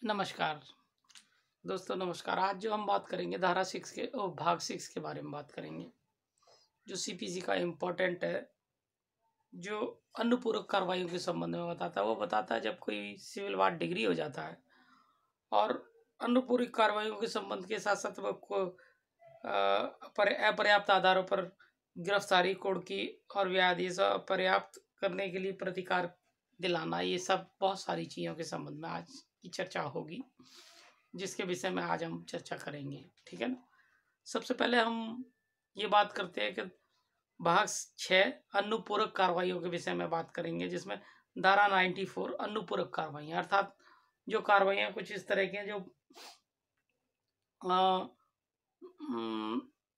नमस्कार दोस्तों, नमस्कार। आज जो हम बात करेंगे धारा 6 के भाग 6 के बारे में बात करेंगे, जो सीपीसी का इम्पोर्टेंट है, जो अनुपूरक कार्रवाइयों के संबंध में बताता है। वो बताता है जब कोई सिविल वार डिग्री हो जाता है और अनुपूरक कार्रवाइयों के संबंध के साथ साथ वो को अपर्याप्त आधारों पर गिरफ्तारी, कुर्की और व्यादेश पर्याप्त करने के लिए प्रतिकार दिलाना, ये सब बहुत सारी चीज़ों के संबंध में आज की चर्चा होगी, जिसके विषय में आज हम चर्चा करेंगे। ठीक है ना। सबसे पहले हम ये बात करते हैं कि भाग 6 अनुपूरक कार्रवाइयों के विषय में बात करेंगे, जिसमें धारा 94 अनुपूरक कार्रवाई, अर्थात जो कार्रवाइयाँ कुछ इस तरह की हैं जो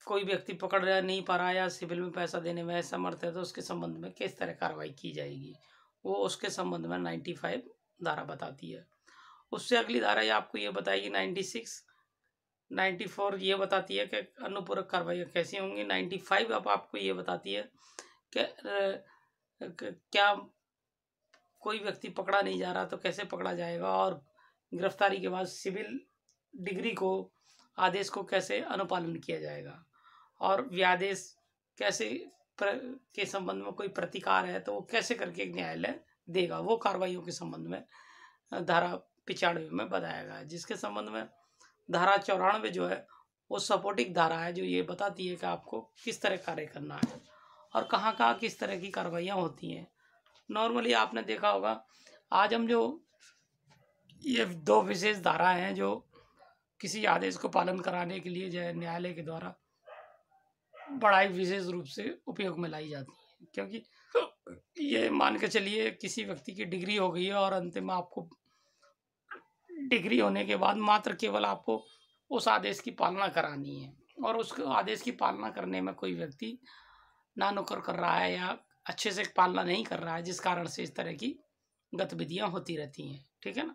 कोई व्यक्ति पकड़ नहीं पा रहा है या सिविल में पैसा देने में असमर्थ है, तो उसके संबंध में किस तरह कार्रवाई की जाएगी, वो उसके संबंध में 95 धारा बताती है। उससे अगली धारा ये आपको ये बताएगी 96, 94 ये बताती है कि अनुपूरक कार्रवाई कैसी होंगी। 95 अब आपको ये बताती है कि क्या कोई व्यक्ति पकड़ा नहीं जा रहा तो कैसे पकड़ा जाएगा, और गिरफ्तारी के बाद सिविल डिग्री को, आदेश को कैसे अनुपालन किया जाएगा, और व्यादेश कैसे के संबंध में कोई प्रतिकार है तो वो कैसे करके न्यायालय देगा, वो कार्रवाइयों के संबंध में धारा 95 में बताया गया है। जिसके संबंध में धारा 94 जो है वो सपोर्टिंग धारा है, जो ये बताती है कि आपको किस तरह कार्य करना है और कहाँ कहाँ किस तरह की कार्रवाइयाँ होती हैं। नॉर्मली आपने देखा होगा, आज हम जो ये दो विशेष धाराएं हैं जो किसी आदेश को पालन कराने के लिए जो न्यायालय के द्वारा बड़ा ही विशेष रूप से उपयोग में लाई जाती है, क्योंकि ये मान के चलिए किसी व्यक्ति की डिग्री हो गई है और अंतिम आपको डिग्री होने के बाद मात्र केवल आपको उस आदेश की पालना करानी है, और उस आदेश की पालना करने में कोई व्यक्ति ना नुक्कर कर रहा है या अच्छे से पालना नहीं कर रहा है, जिस कारण से इस तरह की गतिविधियां होती रहती हैं। ठीक है ना।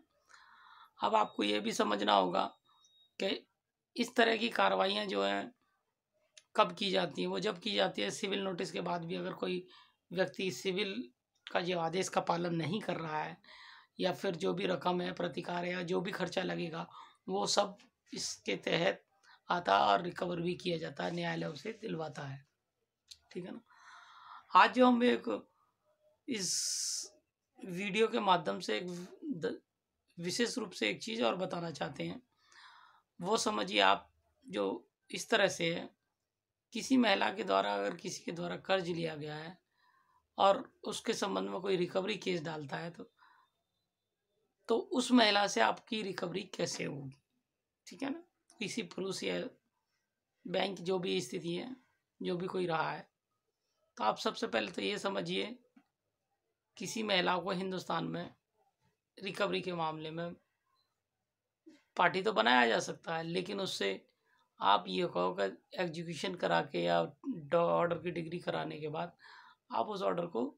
अब आपको ये भी समझना होगा कि इस तरह की कार्रवाइयाँ जो हैं कब की जाती हैं। वो जब की जाती है सिविल नोटिस के बाद भी अगर कोई व्यक्ति सिविल का जो आदेश का पालन नहीं कर रहा है, या फिर जो भी रकम है, प्रतिकार है, या जो भी खर्चा लगेगा, वो सब इसके तहत आता और रिकवर भी किया जाता है, न्यायालय उसे दिलवाता है। ठीक है ना। आज जो हम एक इस वीडियो के माध्यम से एक विशेष रूप से एक चीज़ और बताना चाहते हैं, वो समझिए आप, जो इस तरह से है, किसी महिला के द्वारा अगर किसी के द्वारा कर्ज लिया गया है और उसके संबंध में कोई रिकवरी केस डालता है, तो उस महिला से आपकी रिकवरी कैसे होगी। ठीक है ना। किसी पुरुष या बैंक, जो भी स्थिति है, जो भी कोई रहा है, तो आप सबसे पहले तो ये समझिए, किसी महिला को हिंदुस्तान में रिकवरी के मामले में पार्टी तो बनाया जा सकता है, लेकिन उससे आप ये कहो कि एग्जीक्यूशन करा के या ऑर्डर की डिग्री कराने के बाद आप उस ऑर्डर को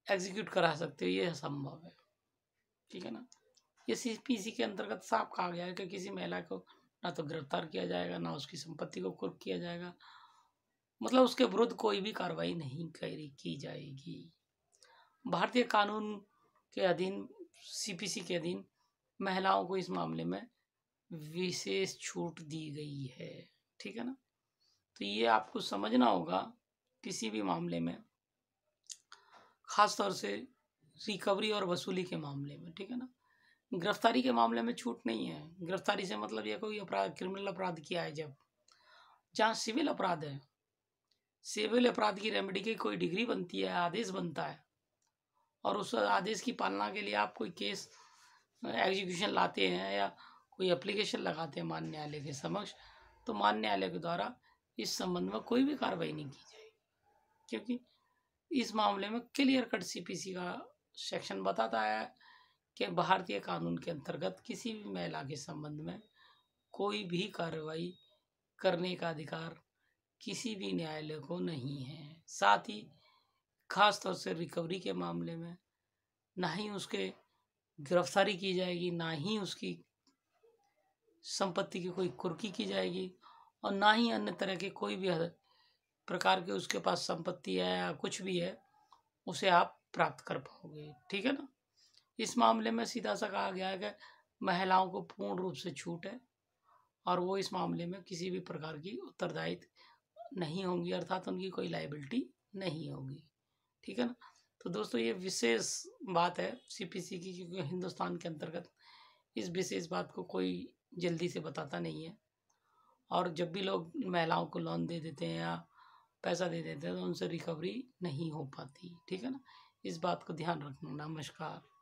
एग्जीक्यूट करा सकते हो, ये असंभव है। ठीक है ना। ये सीपीसी के अंतर्गत साफ कहा गया है कि किसी महिला को ना तो गिरफ्तार किया जाएगा, ना उसकी संपत्ति को कुर्क किया जाएगा, मतलब उसके विरुद्ध कोई भी कार्रवाई नहीं की जाएगी। भारतीय कानून के अधीन, सीपीसी के अधीन महिलाओं को इस मामले में विशेष छूट दी गई है। ठीक है ना। तो ये आपको समझना होगा किसी भी मामले में, खास तौर से रिकवरी और वसूली के मामले में। ठीक है ना। गिरफ्तारी के मामले में छूट नहीं है। गिरफ्तारी से मतलब ये कोई अपराध, क्रिमिनल अपराध किया है जब, जहाँ सिविल अपराध है, सिविल अपराध की रेमेडी की कोई डिग्री बनती है, आदेश बनता है, और उस आदेश की पालना के लिए आप कोई केस एग्जीक्यूशन लाते हैं या कोई एप्लीकेशन लगाते हैं मान्य न्यायालय के समक्ष, तो मान्य न्यायालय के द्वारा इस संबंध में कोई भी कार्रवाई नहीं की जाएगी, क्योंकि इस मामले में क्लियर कट सीपीसी का सेक्शन बताता है कि भारतीय कानून के अंतर्गत किसी भी महिला के संबंध में कोई भी कार्रवाई करने का अधिकार किसी भी न्यायालय को नहीं है। साथ ही खास तौर से रिकवरी के मामले में ना ही उसके गिरफ्तारी की जाएगी, ना ही उसकी संपत्ति की कोई कुर्की की जाएगी, और ना ही अन्य तरह के कोई भी प्रकार के उसके पास संपत्ति है या कुछ भी है, उसे आप प्राप्त कर पाओगे। ठीक है ना। इस मामले में सीधा सा कहा गया है कि महिलाओं को पूर्ण रूप से छूट है और वो इस मामले में किसी भी प्रकार की उत्तरदायित्व नहीं होंगी, अर्थात उनकी कोई लाइबिलिटी नहीं होगी। ठीक है ना। तो दोस्तों ये विशेष बात है सीपीसी की, क्योंकि हिंदुस्तान के अंतर्गत इस विशेष बात को कोई जल्दी से बताता नहीं है, और जब भी लोग महिलाओं को लोन दे देते हैं या पैसा दे देते हैं तो उनसे रिकवरी नहीं हो पाती। ठीक है ना। इस बात को ध्यान रखना। नमस्कार।